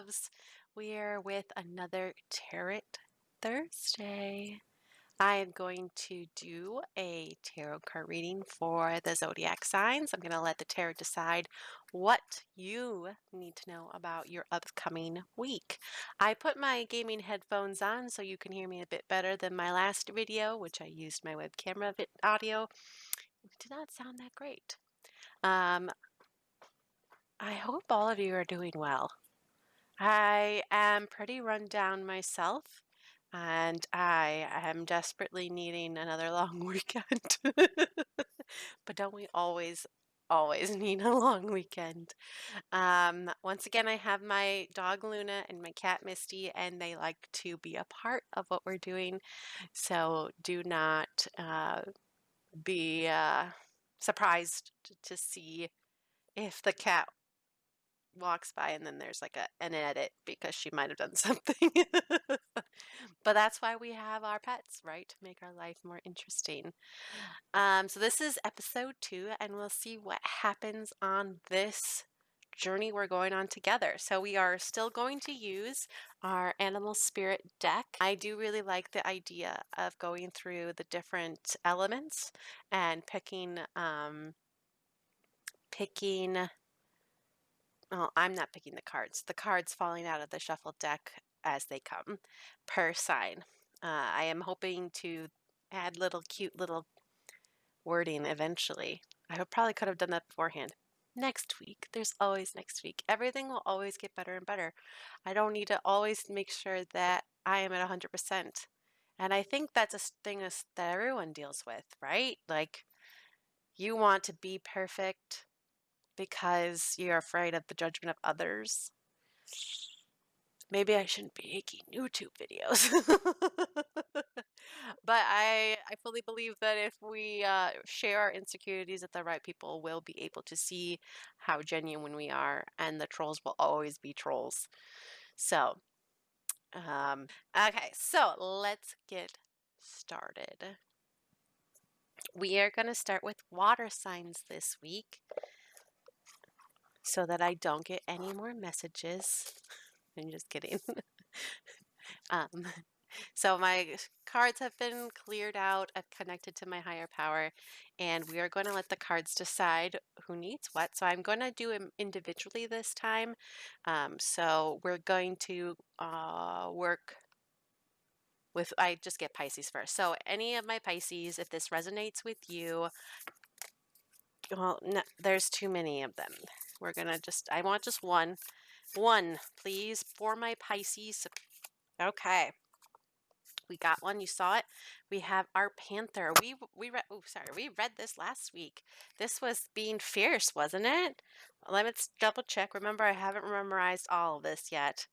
loves. We're with another Tarot Thursday. I am going to do a tarot card reading for the zodiac signs. I'm going to let the tarot decide what you need to know about your upcoming week. I put my gaming headphones on so you can hear me a bit better than my last video, which I used my web camera audio. It did not sound that great. I hope all of you are doing well. I am pretty run down myself, and I am desperately needing another long weekend. But don't we always need a long weekend? Once again, I have my dog Luna and my cat Misty, and they like to be a part of what we're doing. So do not be surprised to see if the cat walks by and then there's like an edit because she might have done something. But that's why we have our pets, right? To make our life more interesting. So this is episode 2, and we'll see what happens on this journey we're going on together. So we are still going to use our animal spirit deck. I do really like the idea of going through the different elements and picking well, I'm not picking the cards. The cards falling out of the shuffle deck as they come per sign. I am hoping to add cute little wording eventually. I probably could have done that beforehand. Next week. There's always next week. Everything will always get better and better. I don't need to always make sure that I am at 100%. And I think that's a thing that everyone deals with, right? Like, you want to be perfect because you're afraid of the judgment of others. Maybe I shouldn't be making YouTube videos. But I fully believe that if we share our insecurities, that the right people will be able to see how genuine we are, and the trolls will always be trolls. So, okay, so let's get started. We are going to start with water signs this week so that I don't get any more messages. I'm just kidding. So my cards have been cleared out. I've connected to my higher power, and we are going to let the cards decide who needs what. So I'm going to do them individually this time. So we're going to work with, I just get Pisces first. So any of my Pisces, if this resonates with you, well, no, there's too many of them. We're going to I want just one, please, for my Pisces. Okay. We got one. You saw it. We have our Panther. We read this last week. This was being fierce, wasn't it? Let's double check. Remember, I haven't memorized all of this yet.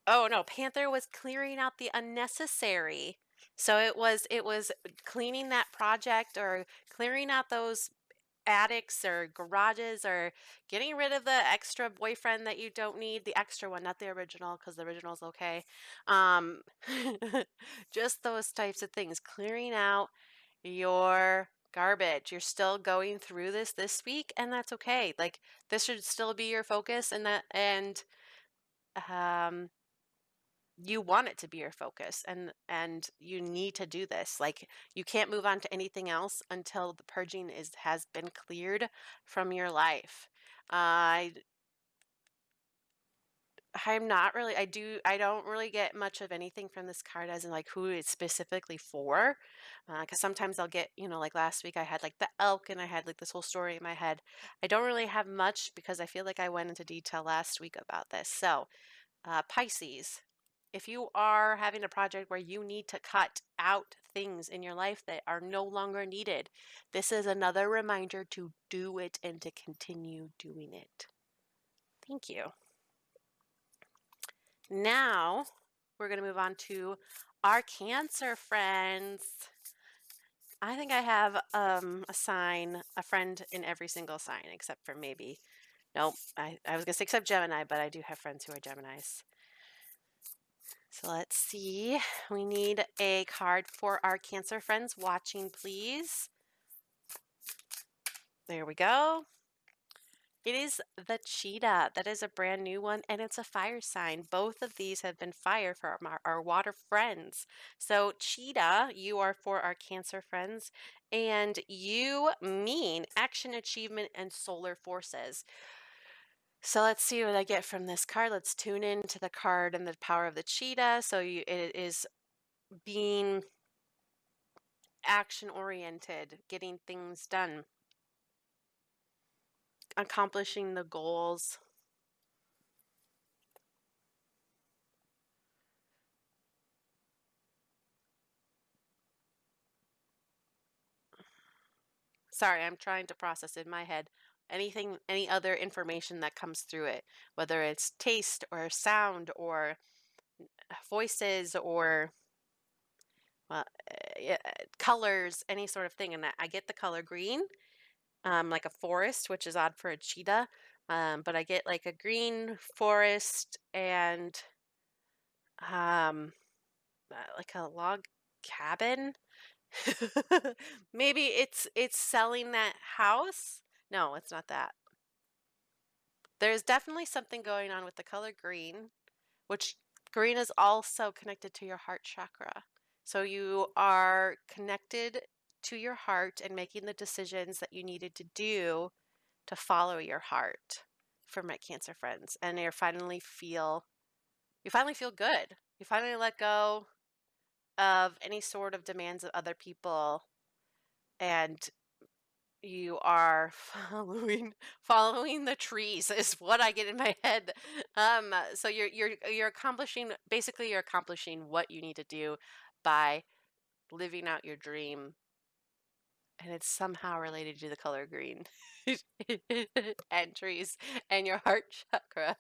Oh no, Panther was clearing out the unnecessary. So it was cleaning that project or clearing out those attics or garages or getting rid of the extra boyfriend that you don't need, the extra one, not the original, because the original is okay. Just those types of things, clearing out your garbage. You're still going through this week, and that's okay. Like, this should still be your focus, and you want it to be your focus, and you need to do this. Like, you can't move on to anything else until the purging has been cleared from your life. I'm not really, I don't really get much of anything from this card as in like who it's specifically for, because sometimes I'll get, like last week I had like the elk and I had like this whole story in my head. I don't really have much because I feel like I went into detail last week about this. So Pisces, if you are having a project where you need to cut out things in your life that are no longer needed, this is another reminder to do it and to continue doing it. Thank you. Now, we're going to move on to our Cancer friends. I think I have a friend in every single sign except for maybe, nope, I was going to say except Gemini, but I do have friends who are Geminis. So let's see. We need a card for our Cancer friends watching, please. There we go. It is the cheetah. That is a brand new one, and it's a fire sign. Both of these have been fire for our water friends. So, cheetah, you are for our Cancer friends, and you mean action, achievement, and solar forces. So, let's see what I get from this card. Let's tune in to the card and the power of the cheetah. So, it is being action oriented, getting things done, accomplishing the goals. Sorry, I'm trying to process in my head any other information that comes through it, whether it's taste or sound or voices or uh, yeah, colors, any sort of thing. And I get the color green, like a forest, which is odd for a cheetah. But I get like a green forest and like a log cabin. Maybe it's selling that house. No, it's not that. There's definitely something going on with the color green, which green is also connected to your heart chakra. So you are connected to your heart and making the decisions that you needed to do to follow your heart for my Cancer friends. And you finally feel good. You finally let go of any sort of demands of other people, and you are following the trees is what I get in my head. So you're accomplishing, basically you're accomplishing what you need to do by living out your dream, and it's somehow related to the color green and trees and your heart chakra.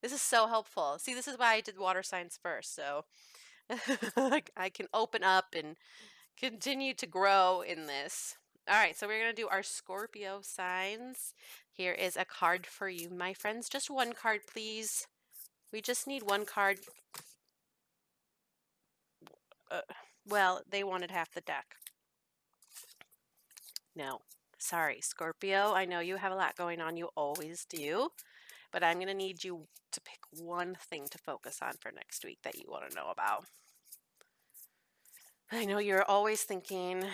This is so helpful. See, this is why I did water signs first, so I can open up and continue to grow in this. All right, so we're going to do our Scorpio signs. Here is a card for you, my friends. Just one card, please. We just need one card. Well, they wanted half the deck. No, sorry, Scorpio. I know you have a lot going on. You always do. But I'm going to need you to pick one thing to focus on for next week that you want to know about. I know you're always thinking,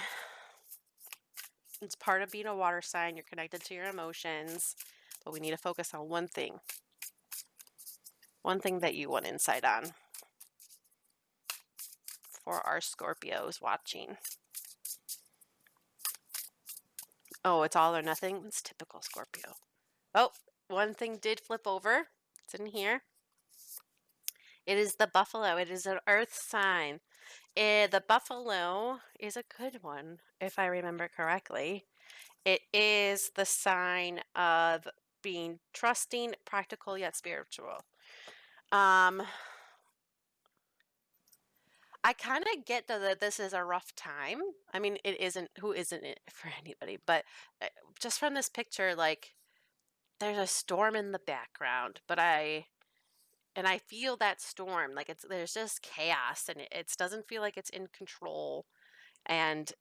it's part of being a water sign. You're connected to your emotions, but we need to focus on one thing. One thing that you want insight on for our Scorpios watching. Oh, it's all or nothing? It's typical Scorpio. Oh, one thing did flip over. It's in here. It is the buffalo. It is an earth sign. The buffalo is a good one, if I remember correctly. It is the sign of being trusting, practical, yet spiritual. I kind of get that this is a rough time. I mean, it isn't, who isn't it for anybody? But just from this picture, like, there's a storm in the background, and I feel that storm. Like, there's just chaos, and it doesn't feel like it's in control. And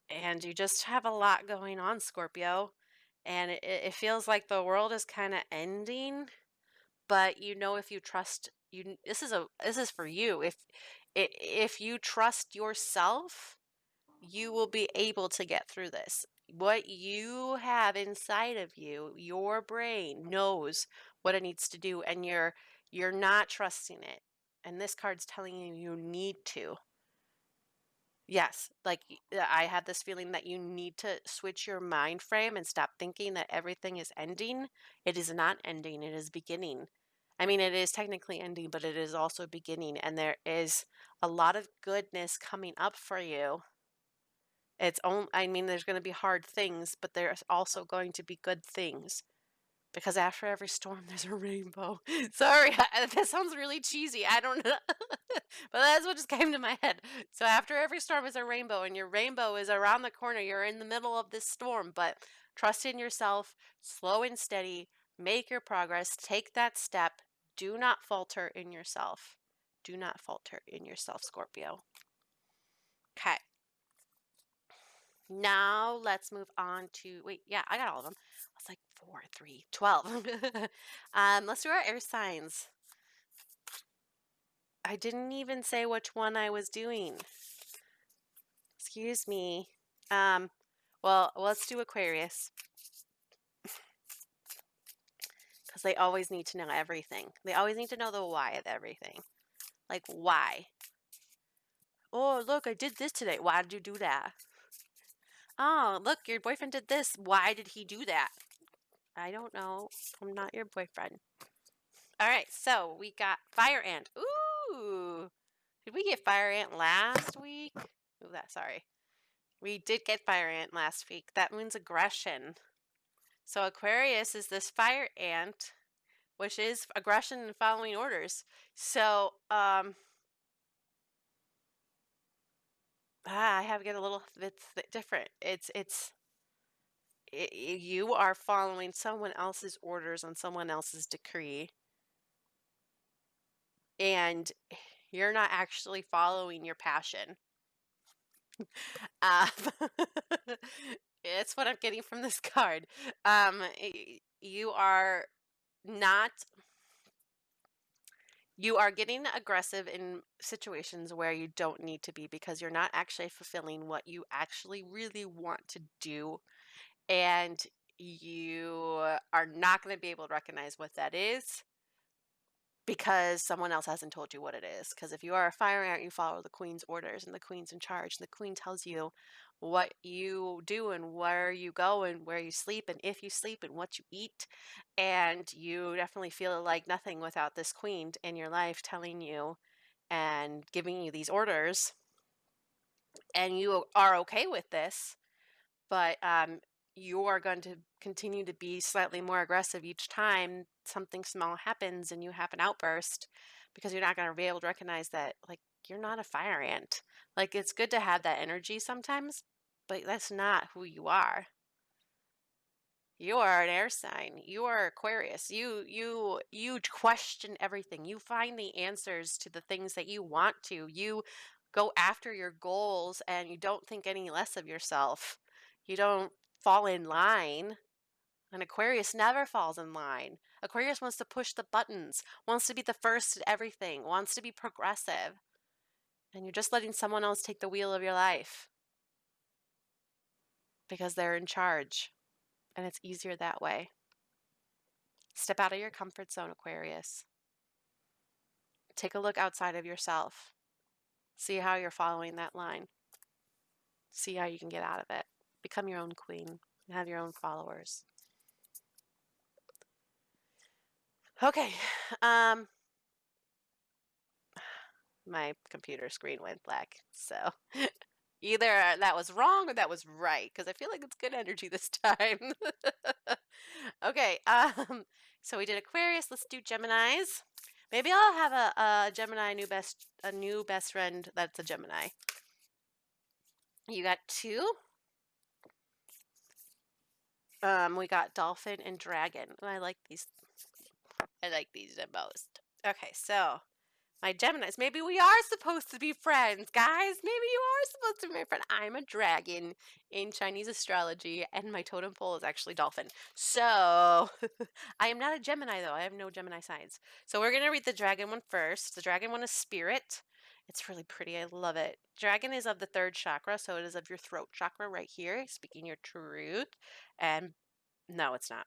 you just have a lot going on, Scorpio. And it feels like the world is kind of ending, but if you trust you, this is for you. If you trust yourself, you will be able to get through this. What you have inside of you, your brain knows what it needs to do, and you're not trusting it. And this card's telling you you need to. Yes, like I have this feeling that you need to switch your mind frame and stop thinking that everything is ending. It is not ending, it is beginning. I mean, it is technically ending, but it is also beginning, and there is a lot of goodness coming up for you. I mean, there's going to be hard things, but there's also going to be good things. Because after every storm, there's a rainbow. Sorry, that sounds really cheesy. I don't know. But that's what just came to my head. So after every storm is a rainbow, and your rainbow is around the corner. You're in the middle of this storm, but trust in yourself, slow and steady, make your progress, take that step. Do not falter in yourself. Do not falter in yourself, Scorpio. Okay. Now let's move on to, wait, yeah, I got all of them. I was like, 4, 3, 12. Let's do our air signs. I didn't even say which one I was doing. Excuse me. Um, well, let's do Aquarius because they always need to know everything. They always need to know the why of everything. Like, why? Oh, look, I did this today. Why did you do that? Oh, look, your boyfriend did this. Why did he do that? I don't know. I'm not your boyfriend. All right, so we got fire ant. Ooh. Did we get fire ant last week? Ooh, sorry. We did get fire ant last week. That means aggression. So Aquarius is this fire ant, which is aggression and following orders. So, I have to get a little bit different. You are following someone else's orders on someone else's decree, and you're not actually following your passion. Uh, it's what I'm getting from this card. You are not. You are getting aggressive in situations where you don't need to be because you're not actually fulfilling what you actually really want to do. And you are not going to be able to recognize what that is because someone else hasn't told you what it is. Because if you are a fire ant, you follow the queen's orders, and the queen's in charge. And the queen tells you what you do and where you go and where you sleep and if you sleep and what you eat. And you definitely feel like nothing without this queen in your life telling you and giving you these orders. And you are okay with this, but you are going to continue to be slightly more aggressive each time something small happens and you have an outburst because you're not going to be able to recognize that, like, you're not a fire ant. Like, it's good to have that energy sometimes, but that's not who you are. You are an air sign. You are Aquarius. You question everything. You find the answers to the things that you want to. You go after your goals and you don't think any less of yourself. You don't fall in line. An Aquarius never falls in line. Aquarius wants to push the buttons, wants to be the first at everything, wants to be progressive. And you're just letting someone else take the wheel of your life because they're in charge. And it's easier that way. Step out of your comfort zone, Aquarius. Take a look outside of yourself. See how you're following that line. See how you can get out of it. Become your own queen and have your own followers. Okay. My computer screen went black. So either that was wrong or that was right because I feel like it's good energy this time. Okay. So we did Aquarius. Let's do Geminis. Maybe I'll have a Gemini a new best friend that's a Gemini. You got 2. We got dolphin and dragon. Oh, I like these. I like these the most. Okay, so my Geminis. Maybe we are supposed to be friends, guys. Maybe you are supposed to be my friend. I'm a dragon in Chinese astrology, and my totem pole is actually dolphin. So I am not a Gemini, though. I have no Gemini signs. So we're going to read the dragon one first. The dragon one is spirit. It's really pretty. I love it. Dragon is of the 3rd chakra, so it is of your throat chakra right here, speaking your truth. And no, it's not.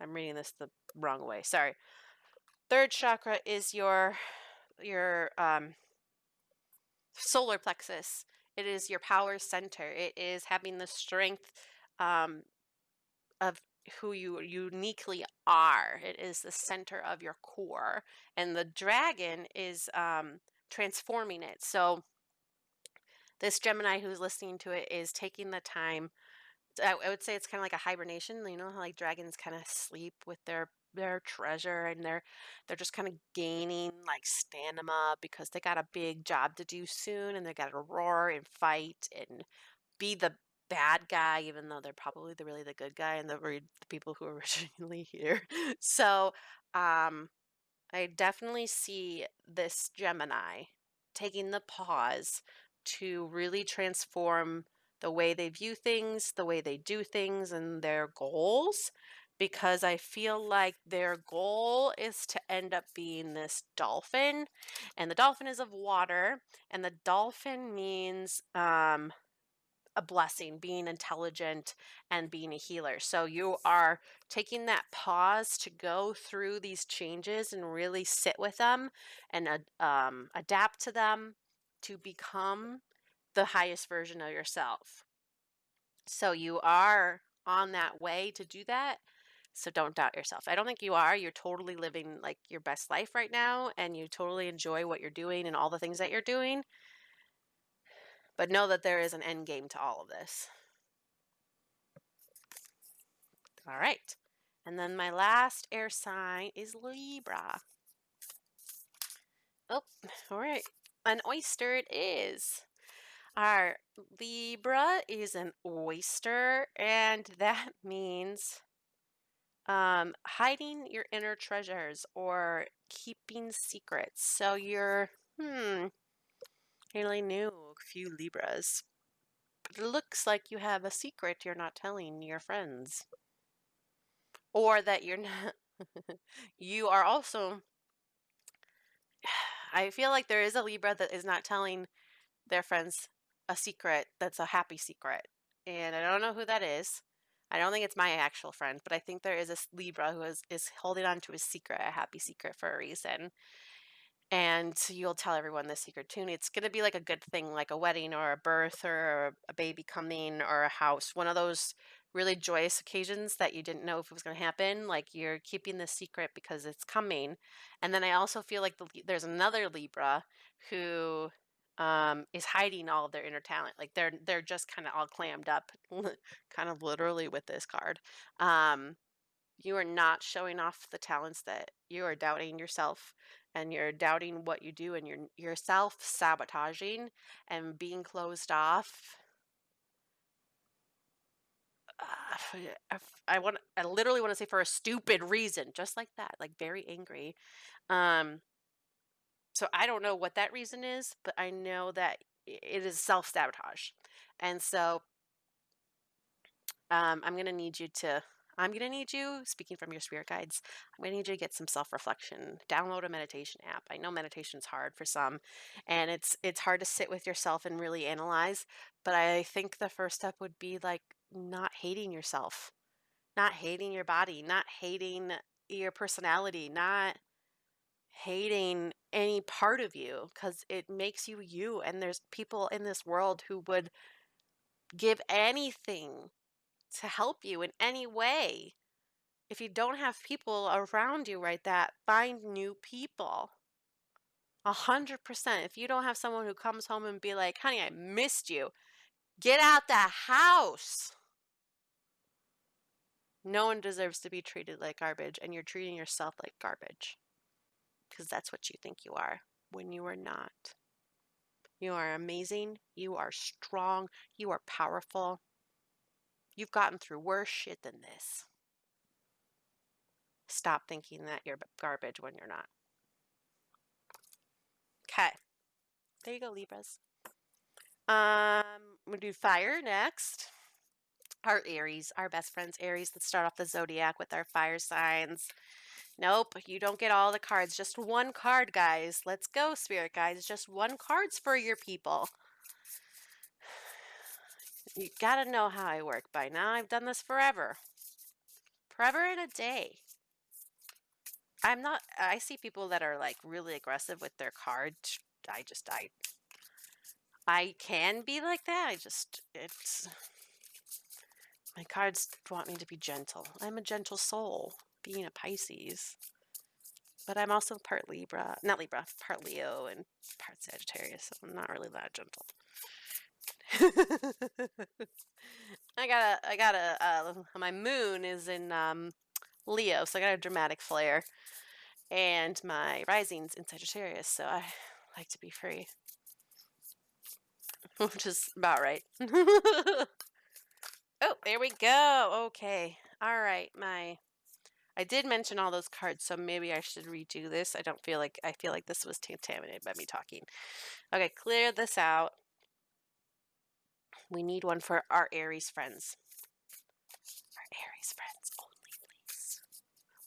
I'm reading this the wrong way. Sorry. 3rd chakra is your solar plexus. It is your power center. It is having the strength of who you uniquely are. It is the center of your core. And the dragon is transforming it. So this Gemini who's listening to it is taking the time. I would say it's kind of like a hibernation. You know how like dragons kind of sleep with their treasure, and they're just kind of gaining like stamina because they got a big job to do soon, and they got to roar and fight and be the bad guy, even though they're probably really the good guy and the people who are originally here. So I definitely see this Gemini taking the pause to really transform the way they view things, the way they do things, and their goals, because I feel like their goal is to end up being this dolphin, and the dolphin is of water, and the dolphin means a blessing, being intelligent and being a healer. So you are taking that pause to go through these changes and really sit with them and adapt to them to become the highest version of yourself. So you are on that way to do that. So don't doubt yourself. I don't think you are. You're totally living like your best life right now, and you totally enjoy what you're doing and all the things that you're doing. But know that there is an end game to all of this. All right. And then my last air sign is Libra. Oh, all right. An oyster it is. Our Libra is an oyster, and that means hiding your inner treasures or keeping secrets. So you're, I only knew a few Libras, but it looks like you have a secret you're not telling your friends, or that you're not. You are also. I feel like there is a Libra that is not telling their friends a secret that's a happy secret. And I don't know who that is. I don't think it's my actual friend, but I think there is a Libra who is holding on to a secret, a happy secret for a reason. And you'll tell everyone the secret too. And it's going to be like a good thing, like a wedding or a birth or a baby coming or a house. One of those really joyous occasions that you didn't know if it was going to happen. Like you're keeping the secret because it's coming. And then I also feel like there's another Libra who is hiding all of their inner talent. Like they're just kind of all clammed up, kind of literally with this card. You are not showing off the talents that you are doubting yourself, and you're doubting what you do, and you're self-sabotaging and being closed off. I literally want to say for a stupid reason, just like that, like very angry. So I don't know what that reason is, but I know that it is self-sabotage. And so I'm going to need you to, speaking from your spirit guides, I'm going to need you to get some self-reflection. Download a meditation app. I know meditation's hard for some, and it's hard to sit with yourself and really analyze, but I think the first step would be like not hating yourself, not hating your body, not hating your personality, not hating any part of you, because it makes you you, and there's people in this world who would give anything to help you in any way. If you don't have people around you right that, find new people. 100%. If you don't have someone who comes home and be like, honey, I missed you, get out the house. No one deserves to be treated like garbage, and you're treating yourself like garbage because that's what you think you are when you are not. You are amazing. You are strong. You are powerful. You've gotten through worse shit than this. Stop thinking that you're garbage when you're not. Okay. There you go, Libras. We'll do fire next. Our Aries, our best friends Aries. Let's start off the zodiac with our fire signs. Nope, you don't get all the cards. Just one card, guys. Let's go, spirit guides. Just one card's for your people. You gotta know how I work by now. I've done this forever. Forever and a day. I see people that are like really aggressive with their cards. I can be like that. My cards want me to be gentle. I'm a gentle soul, being a Pisces. But I'm also part Libra, not Libra, part Leo and part Sagittarius, so I'm not really that gentle. My moon is in Leo, so I got a dramatic flair. And my rising's in Sagittarius, so I like to be free. Which is about right. Oh, there we go. Okay. All right. I did mention all those cards, so maybe I should redo this. I feel like this was contaminated by me talking. Okay, clear this out. We need one for our Aries friends. Our Aries friends only, please.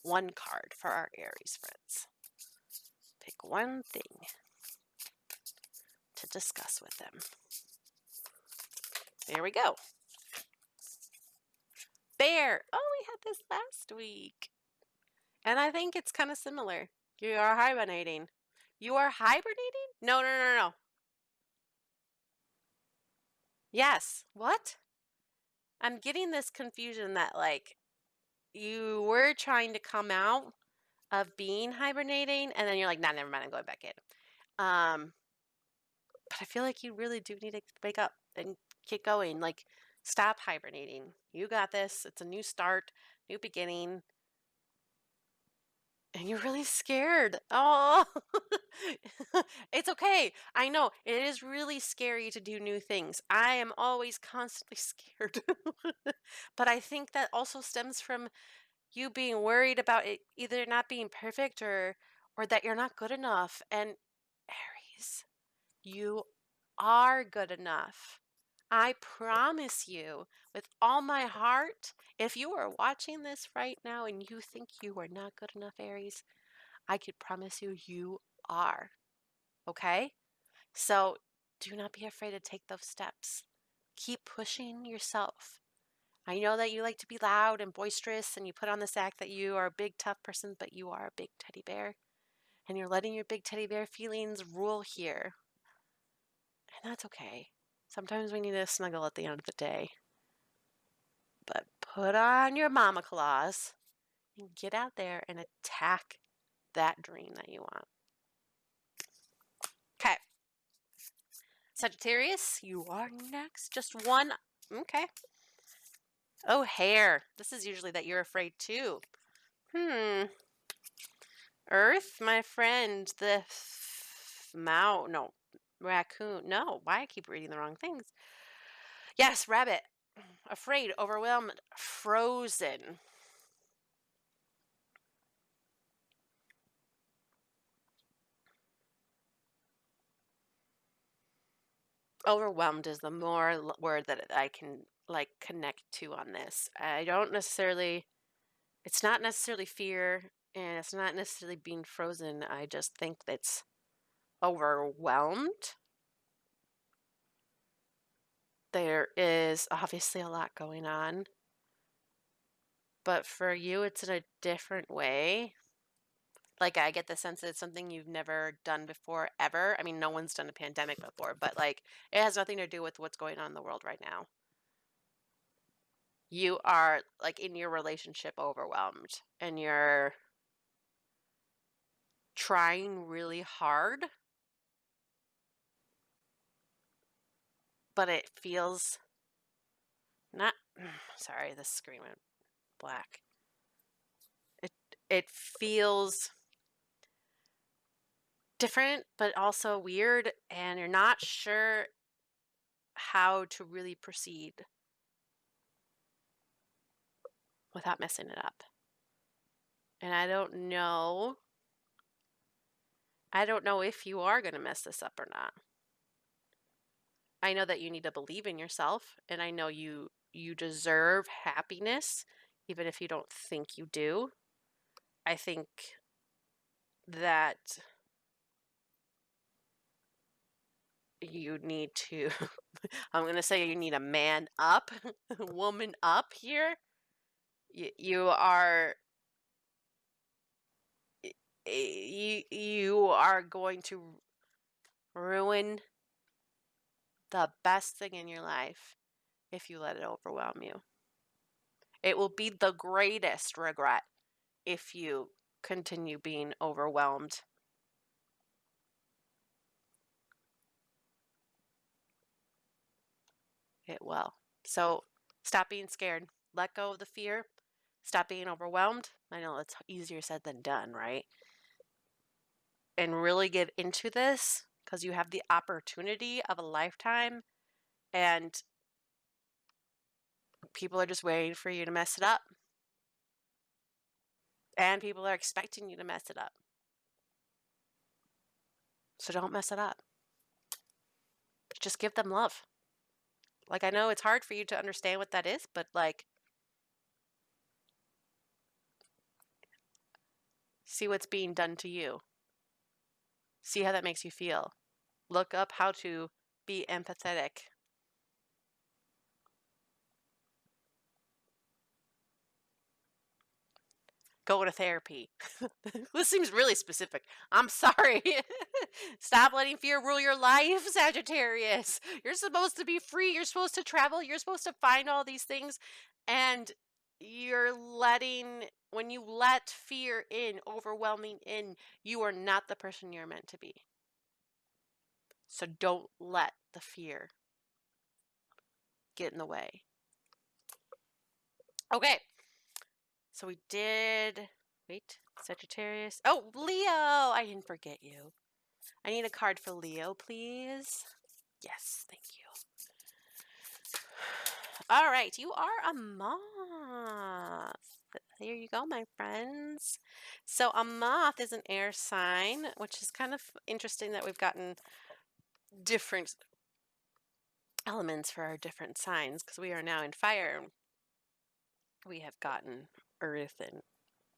One card for our Aries friends. Pick one thing to discuss with them. There we go. Bear. Oh, we had this last week. And I think it's kind of similar. You are hibernating. You are hibernating? No, no, no, no. Yes. What? I'm getting this confusion that, like, you were trying to come out of being hibernating, and then you're like, nah, never mind, I'm going back in. But I feel like you really do need to wake up and get going. Like, stop hibernating. You got this. It's a new start, new beginning. And you're really scared. Oh, it's okay. I know it is really scary to do new things. I am always constantly scared. But I think that also stems from you being worried about it either not being perfect or that you're not good enough. And Aries, you are good enough. I promise you, with all my heart, if you are watching this right now and you think you are not good enough, Aries, I could promise you, you are. Okay? So do not be afraid to take those steps. Keep pushing yourself. I know that you like to be loud and boisterous and you put on this act that you are a big, tough person, but you are a big teddy bear. And you're letting your big teddy bear feelings rule here. And that's okay. Sometimes we need to snuggle at the end of the day. But put on your mama claws and get out there and attack that dream that you want. Okay. Sagittarius, you are next. Just one. Okay. Oh, hair. This is usually that you're afraid too. Earth, my friend. The raccoon. No, why I keep reading the wrong things. Yes, rabbit. Afraid, overwhelmed, frozen. Overwhelmed is the more word that I can like connect to on this. I don't necessarily, it's not necessarily fear and it's not necessarily being frozen. I just think it's overwhelmed. There is obviously a lot going on, but for you, it's in a different way. Like, I get the sense that it's something you've never done before, ever. I mean, no one's done a pandemic before, but like, it has nothing to do with what's going on in the world right now. You are like in your relationship overwhelmed and you're trying really hard, but it feels not, sorry, the screen went black. It feels different, but also weird, and you're not sure how to really proceed without messing it up. And I don't know if you are going to mess this up or not. I know that you need to believe in yourself, and I know you deserve happiness, even if you don't think you do. I think that you need to, I'm going to say you need a man up, woman up here. You are going to ruin the best thing in your life if you let it overwhelm you. It will be the greatest regret if you continue being overwhelmed. It will. So stop being scared. Let go of the fear. Stop being overwhelmed. I know it's easier said than done, right? And really get into this because you have the opportunity of a lifetime and people are just waiting for you to mess it up. And people are expecting you to mess it up. So don't mess it up. Just give them love. Like, I know it's hard for you to understand what that is, but like, see what's being done to you. See how that makes you feel. Look up how to be empathetic. Go to therapy. This seems really specific. I'm sorry. Stop letting fear rule your life, Sagittarius. You're supposed to be free. You're supposed to travel. You're supposed to find all these things. And when you let fear in, overwhelming in, you are not the person you're meant to be. So don't let the fear get in the way. Okay. So we did, wait, Sagittarius. Oh, Leo. I didn't forget you. I need a card for Leo, please. Yes, thank you. All right, you are a moth. There you go, my friends. So a moth is an air sign, which is kind of interesting that we've gotten different elements for our different signs because we are now in fire. We have gotten earth and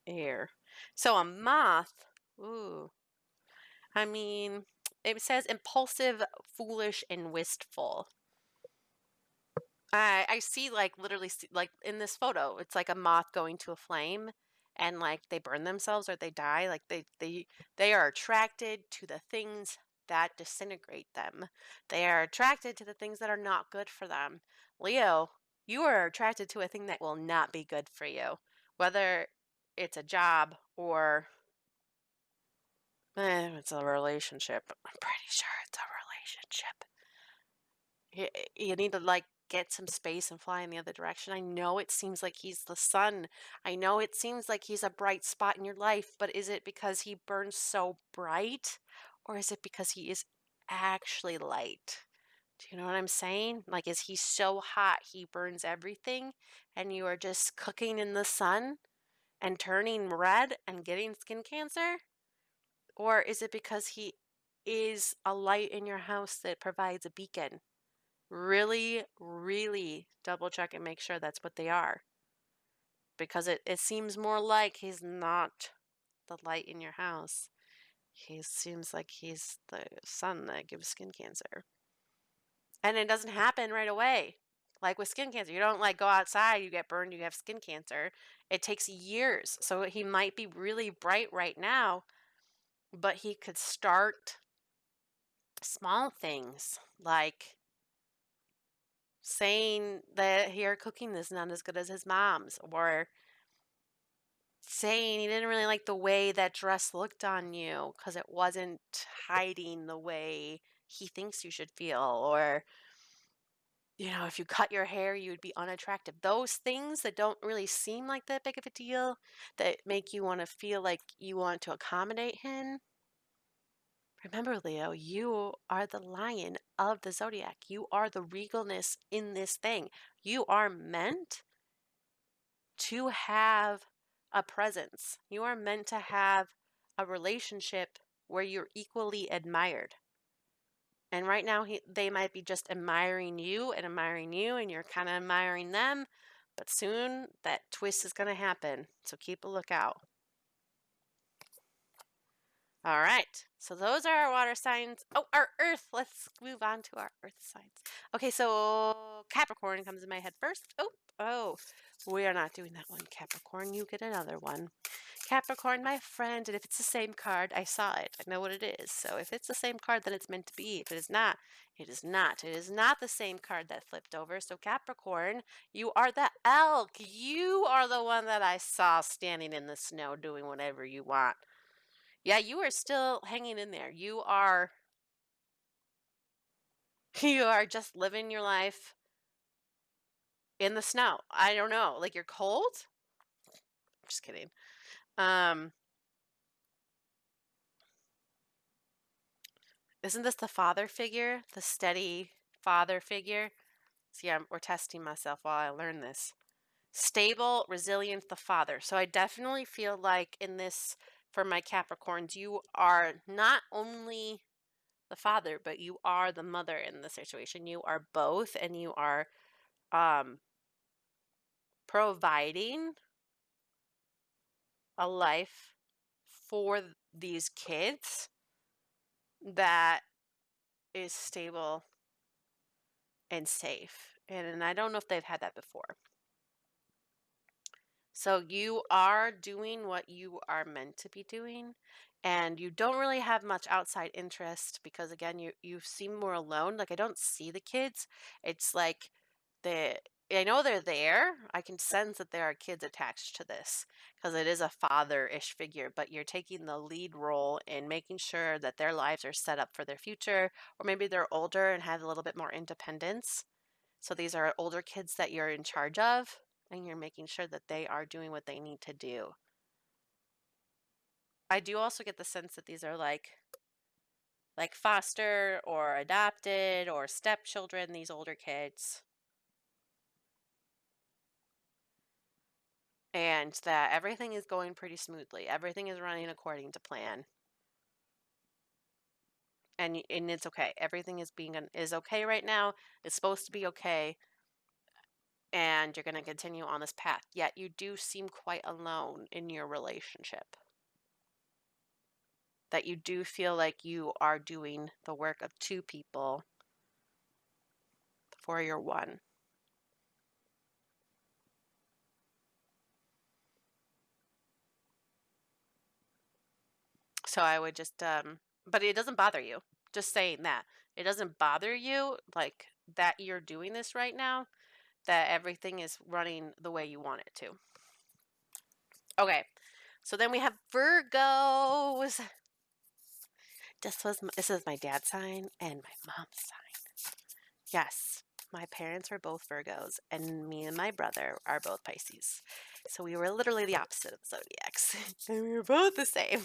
air. So a moth, ooh, I mean, it says impulsive, foolish, and wistful. I see, like, literally, like, in this photo, it's like a moth going to a flame and, like, they burn themselves or they die. Like, they are attracted to the things that disintegrate them. They are attracted to the things that are not good for them. Leo, you are attracted to a thing that will not be good for you, whether it's a job or it's a relationship. I'm pretty sure it's a relationship. You need to like get some space and fly in the other direction. I know it seems like he's the sun. I know it seems like he's a bright spot in your life, but is it because he burns so bright or is it because he is actually light? Do you know what I'm saying? Like, is he so hot he burns everything and you are just cooking in the sun and turning red and getting skin cancer? Or is it because he is a light in your house that provides a beacon? Really, really double check and make sure that's what they are. Because it seems more like he's not the light in your house. He seems like he's the sun that gives skin cancer. And it doesn't happen right away. Like with skin cancer, you don't like go outside, you get burned, you have skin cancer. It takes years. So he might be really bright right now, but he could start small things like saying that your cooking is not as good as his mom's, or saying he didn't really like the way that dress looked on you because it wasn't hiding the way he thinks you should feel, or if you cut your hair, you would be unattractive. Those things that don't really seem like that big of a deal, that make you want to feel like you want to accommodate him. Remember, Leo, you are the lion of the zodiac. You are the regalness in this thing. You are meant to have a presence. You are meant to have a relationship where you're equally admired. And right now, they might be just admiring you, and you're kind of admiring them. But soon, that twist is going to happen. So keep a lookout. All right. So those are our water signs. Oh, our earth. Let's move on to our earth signs. Okay, so Capricorn comes in my head first. Oh, we are not doing that one, Capricorn. You get another one. Capricorn, my friend, and if it's the same card, I saw it. I know what it is. So if it's the same card, then it's meant to be. If it is not, it is not. It is not the same card that flipped over. So Capricorn, you are the elk. You are the one that I saw standing in the snow doing whatever you want. Yeah, you are still hanging in there. You are just living your life in the snow. I don't know. Like, you're cold? I'm just kidding. Isn't this the father figure? The steady father figure? See, we're testing myself while I learn this. Stable, resilient, the father. So I definitely feel like in this, for my Capricorns, you are not only the father, but you are the mother in the situation. You are both, and you are um, providing a life for these kids that is stable and safe. And I don't know if they've had that before. So you are doing what you are meant to be doing, and you don't really have much outside interest because again, you seem more alone. Like I don't see the kids. It's like the I know they're there. I can sense that there are kids attached to this because it is a father-ish figure, but you're taking the lead role in making sure that their lives are set up for their future, or maybe they're older and have a little bit more independence. So these are older kids that you're in charge of, and you're making sure that they are doing what they need to do. I do also get the sense that these are like foster or adopted or stepchildren, these older kids. And that everything is going pretty smoothly. Everything is running according to plan. And it's okay. Everything is okay right now. It's supposed to be okay. And you're going to continue on this path. Yet you do seem quite alone in your relationship. That you do feel like you are doing the work of two people for your one. So I would just but it doesn't bother you. Just saying that. It doesn't bother you like that you're doing this right now, that everything is running the way you want it to. Okay. So then we have Virgos. This is my dad's sign and my mom's sign. Yes, my parents were both Virgos, and me and my brother are both Pisces. So we were literally the opposite of the zodiacs, and we were both the same.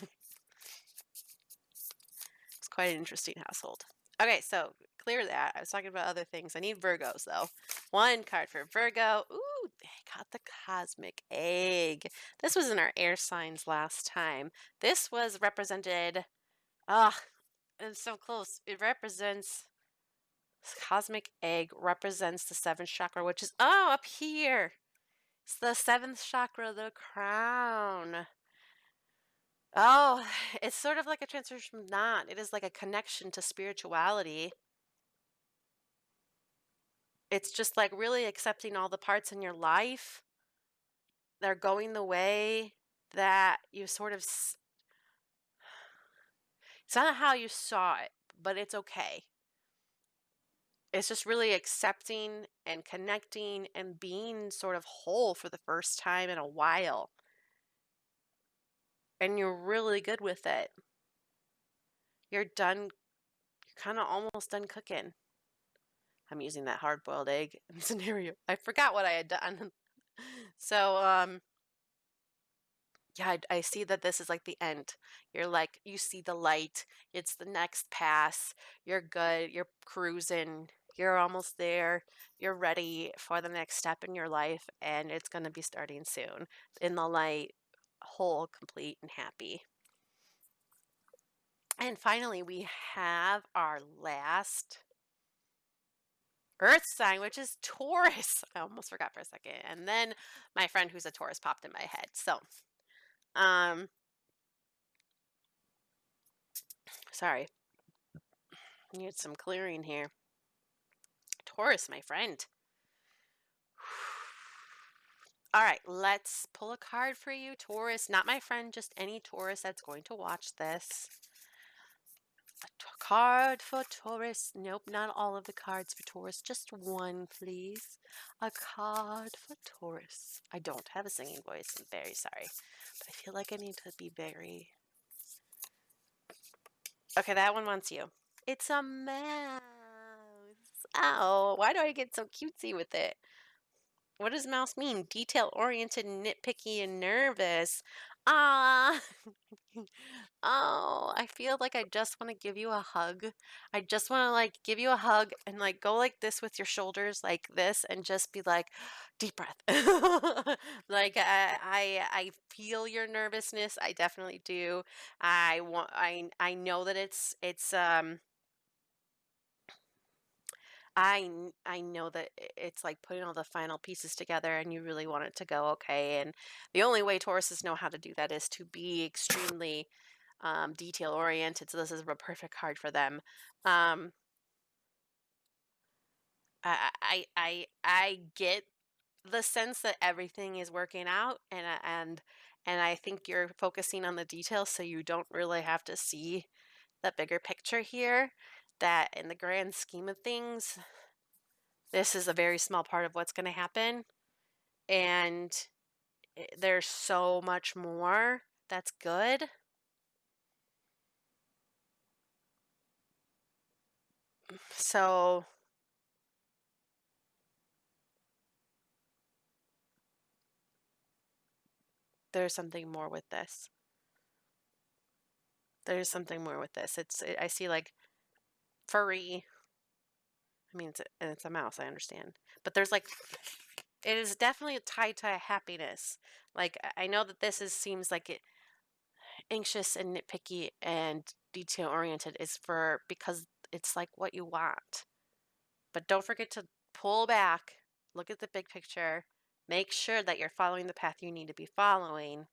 It's quite an interesting household. Okay, so clear that. I was talking about other things. I need Virgos, though. One card for Virgo. Ooh, they got the cosmic egg. This was in our air signs last time. This was represented. Ah, it's so close. It represents. Cosmic egg represents the seventh chakra, which is up here. It's the seventh chakra, the crown. Oh, it's sort of like a transformation from that. It is like a connection to spirituality. It's just like really accepting all the parts in your life. They're going the way that you sort of. It's not how you saw it, but it's okay. It's just really accepting and connecting and being sort of whole for the first time in a while. And you're really good with it. You're done. You're kind of almost done cooking. I'm using that hard-boiled egg scenario. I forgot what I had done. So, yeah, I see that this is like the end. You're like, you see the light. It's the next pass. You're good. You're cruising. You're almost there. You're ready for the next step in your life, and it's going to be starting soon. In the light, whole, complete, and happy. And finally, we have our last Earth sign, which is Taurus. I almost forgot for a second. And then my friend who's a Taurus popped in my head. So, sorry. Need some clearing here. Taurus, my friend. All right, let's pull a card for you, Taurus. Not my friend, just any Taurus that's going to watch this. A card for Taurus. Nope, not all of the cards for Taurus. Just one, please. A card for Taurus. I don't have a singing voice. I'm very sorry. But I feel like I need to be very... Okay, that one wants you. It's a mouse. Oh, why do I get so cutesy with it? What does mouse mean? Detail-oriented, nitpicky, and nervous. Ah. Oh, I feel like I just want to give you a hug. I just want to like give you a hug and like go like this with your shoulders like this and just be like, deep breath. Like I feel your nervousness. I definitely do. I know that it's I know that it's like putting all the final pieces together and you really want it to go okay. And the only way Tauruses know how to do that is to be extremely detail oriented. So this is a perfect card for them. Um, I get the sense that everything is working out, and I think you're focusing on the details, so you don't really have to see the bigger picture here. That in the grand scheme of things, this is a very small part of what's going to happen, and there's so much more that's good. So there's something more with this. There's something more with this. I see like furry. I mean, it's a mouse, I understand. But there's like, it is definitely tied to happiness. Like, I know that seems like anxious and nitpicky and detail oriented is for because it's like what you want. But don't forget to pull back, look at the big picture, make sure that you're following the path you need to be following.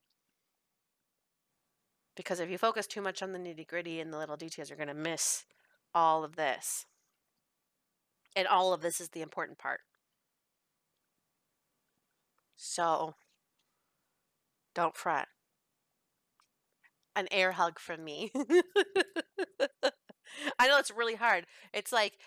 Because if you focus too much on the nitty gritty and the little details, you're going to miss all of this. And all of this is the important part. So don't fret. An air hug from me. I know it's really hard. It's like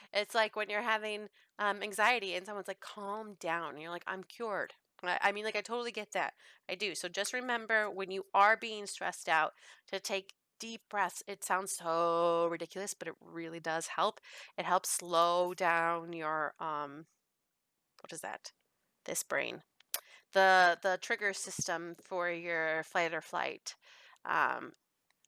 when you're having anxiety and someone's like, "Calm down." And you're like, "I'm cured." I mean, like I totally get that. I do. So just remember when you are being stressed out to take deep breaths. It sounds so ridiculous, but it really does help. It helps slow down your what is that? This brain. The trigger system for your fight or flight. Um,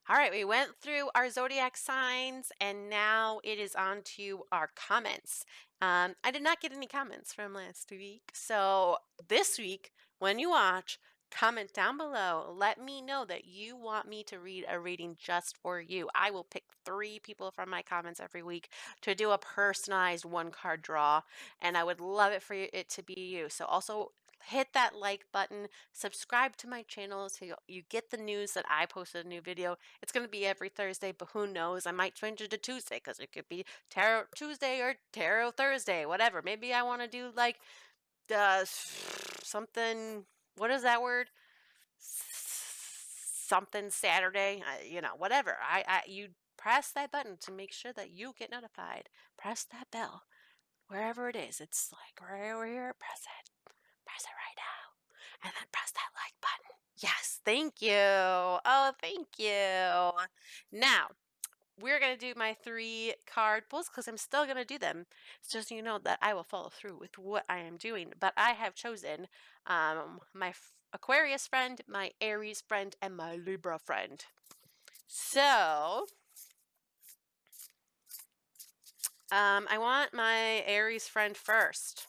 all right, we went through our zodiac signs and now it is on to our comments. I did not get any comments from last week. So this week, when you watch, comment down below. Let me know that you want me to read a reading just for you. I will pick 3 people from my comments every week to do a personalized 1-card draw, and I would love it for it to be you. So also hit that like button, subscribe to my channel so you get the news that I posted a new video. It's going to be every Thursday, but who knows? I might change it to Tuesday because it could be Tarot Tuesday or Tarot Thursday, whatever. Maybe I want to do like something. What is that word? Something Saturday. Whatever. You press that button to make sure that you get notified. Press that bell wherever it is. It's like right over here. Press it. Press it right now. And then press that like button. Yes, thank you. Oh, thank you. Now, we're going to do my 3 card pulls because I'm still going to do them. It's just so you know that I will follow through with what I am doing. But I have chosen my Aquarius friend, my Aries friend, and my Libra friend. So, I want my Aries friend first.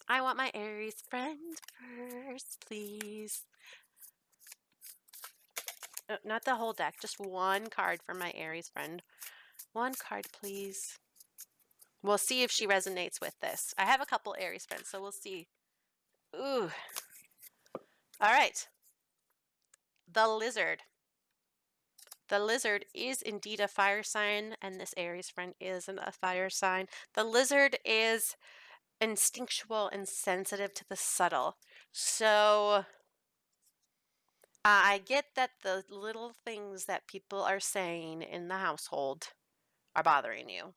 I want my Aries friend first, please. Not the whole deck, just 1 card for my Aries friend. 1 card, please. We'll see if she resonates with this. I have a couple Aries friends, so we'll see. Ooh. All right. The lizard. The lizard is indeed a fire sign, and this Aries friend isn't a fire sign. The lizard is instinctual and sensitive to the subtle. So I get that the little things that people are saying in the household are bothering you.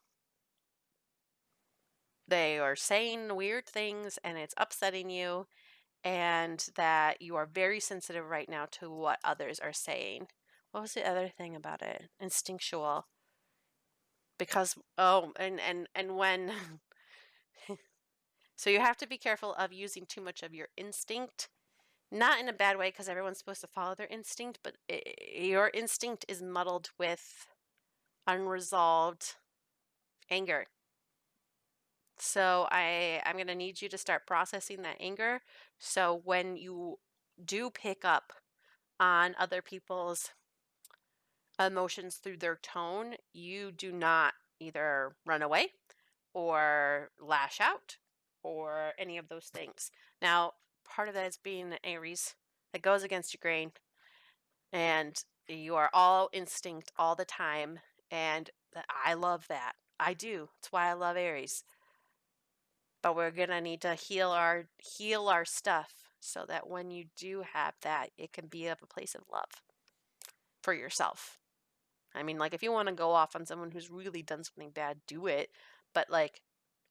They are saying weird things and it's upsetting you, and that you are very sensitive right now to what others are saying. What was the other thing about it? Instinctual. Because and when so you have to be careful of using too much of your instinct, not in a bad way because everyone's supposed to follow their instinct, but your instinct is muddled with unresolved anger. So I'm going to need you to start processing that anger. So when you do pick up on other people's emotions through their tone, you do not either run away or lash out or any of those things. Now, part of that is being an Aries that goes against your grain, and you are all instinct all the time. And I love that. I do. That's why I love Aries. But we're gonna need to heal our stuff so that when you do have that, it can be of a place of love for yourself. I mean, like, if you want to go off on someone who's really done something bad, do it. But like,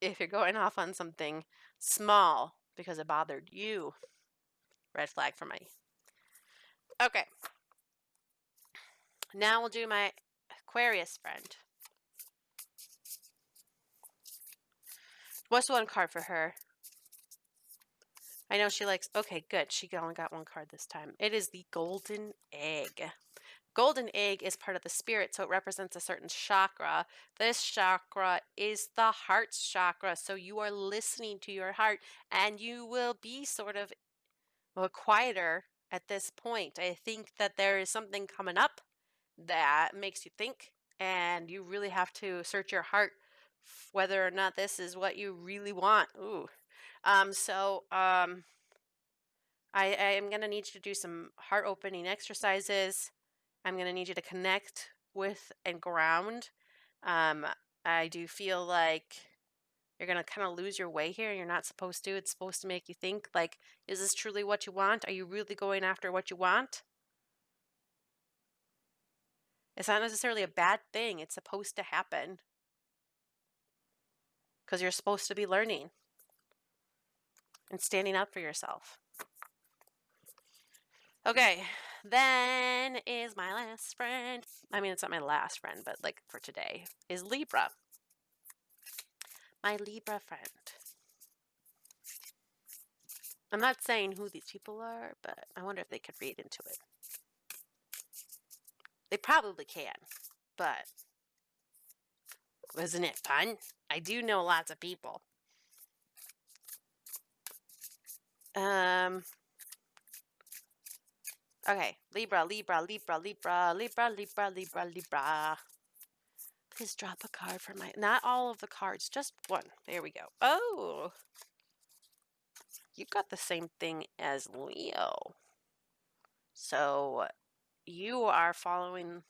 if you're going off on something small because it bothered you, red flag for me. Okay. Now we'll do my Aquarius friend. What's one card for her? I know she likes, okay, good. She only got one card this time. It is the golden egg. Golden egg is part of the spirit, so it represents a certain chakra. This chakra is the heart chakra, so you are listening to your heart, and you will be sort of quieter at this point. I think that there is something coming up that makes you think, and you really have to search your heart whether or not this is what you really want. Ooh. I am going to need you to do some heart opening exercises. I'm going to need you to connect with and ground. I do feel like you're going to kind of lose your way here. You're not supposed to. It's supposed to make you think, like, is this truly what you want? Are you really going after what you want? It's not necessarily a bad thing. It's supposed to happen because you're supposed to be learning and standing up for yourself. Okay, then is my last friend. I mean, it's not my last friend, but like for today, is Libra. My Libra friend. I'm not saying who these people are, but I wonder if they could read into it. They probably can, but wasn't it fun? I do know lots of people. Okay, Libra. Please drop a card for my, not all of the cards, just one. There we go. Oh, you got the same thing as Leo. So you are following,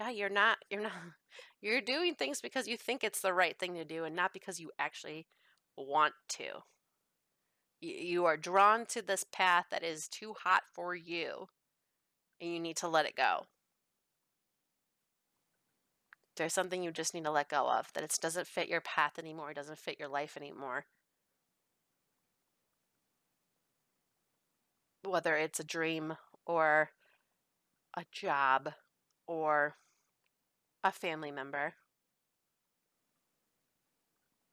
yeah, you're doing things because you think it's the right thing to do and not because you actually want to. You are drawn to this path that is too hot for you, and you need to let it go. There's something you just need to let go of, that it doesn't fit your path anymore, it doesn't fit your life anymore. Whether it's a dream or a job or a family member.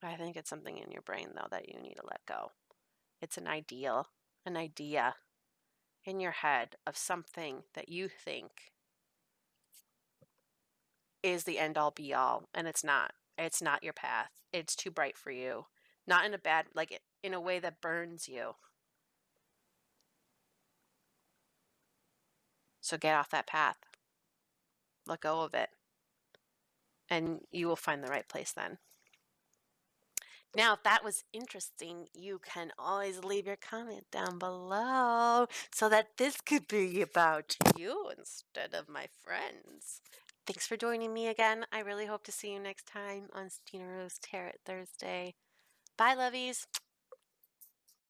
I think it's something in your brain, though, that you need to let go. It's an idea in your head of something that you think is the end all be all, and it's not. It's not your path. It's too bright for you. Not in a bad, like, in a way that burns you. So get off that path. Let go of it. And you will find the right place then. Now, if that was interesting, you can always leave your comment down below so that this could be about you instead of my friends. Thanks for joining me again. I really hope to see you next time on Steenarue's Tarot Thursday. Bye, lovies.